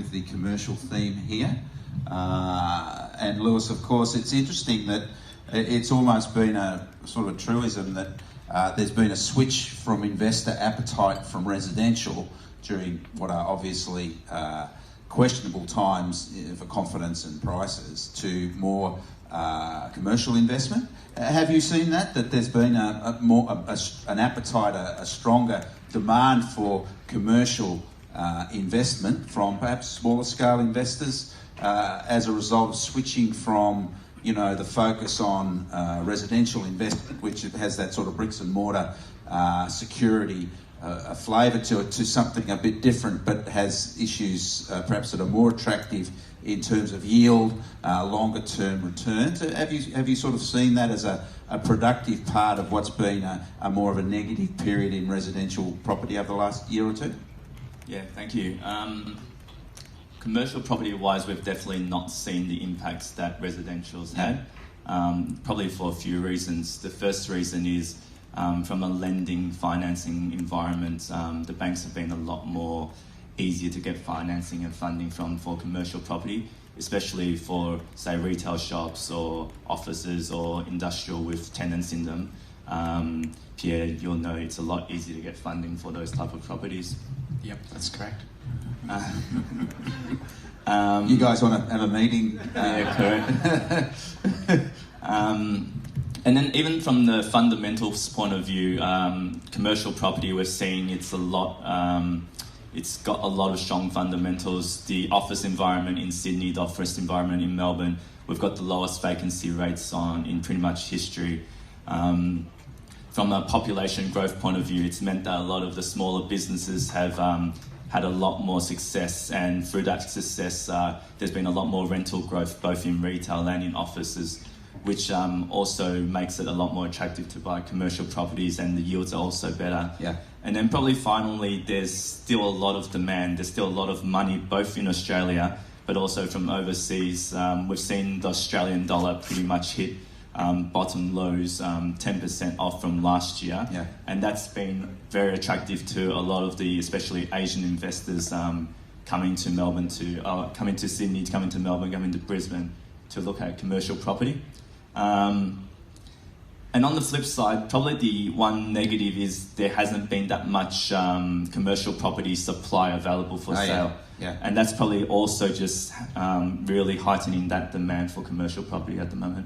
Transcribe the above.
with the commercial theme here. And Lewis, of course, it's interesting that it's almost been a sort of a truism that there's been a switch from investor appetite from residential during what are obviously questionable times for confidence and prices to more commercial investment. Have you seen that there's been an appetite, a stronger demand for commercial investment from perhaps smaller scale investors as a result of switching from the focus on residential investment, which has that sort of bricks and mortar security a flavour to it, to something a bit different but has issues perhaps that are more attractive in terms of yield, longer term returns? Have you sort of seen that as a productive part of what's been a more of a negative period in residential property over the last year or two? Yeah, thank you. Commercial property-wise, we've definitely not seen the impacts that residential's had, probably for a few reasons. The first reason is from a lending, financing environment, the banks have been a lot more easier to get financing and funding from for commercial property, especially for, say, retail shops or offices or industrial with tenants in them. Pierre, you'll know it's a lot easier to get funding for those type of properties. Yep, that's correct. You guys want to have a meeting? Yeah, correct. And then even from the fundamentals point of view, commercial property, we're seeing it's got a lot of strong fundamentals. The office environment in Sydney, the office environment in Melbourne, we've got the lowest vacancy rates in pretty much history. From a population growth point of view, it's meant that a lot of the smaller businesses have had a lot more success, and through that success, there's been a lot more rental growth, both in retail and in offices, which also makes it a lot more attractive to buy commercial properties, and the yields are also better. Yeah. And then probably finally, there's still a lot of demand. There's still a lot of money, both in Australia, but also from overseas. We've seen the Australian dollar pretty much hit bottom lows, 10% off from last year. Yeah. And that's been very attractive to a lot of the, especially Asian investors coming to Melbourne, coming to Sydney, coming to Melbourne, coming to Brisbane to look at commercial property. And on the flip side, probably the one negative is there hasn't been that much commercial property supply available for sale. Yeah. And that's probably also just really heightening that demand for commercial property at the moment.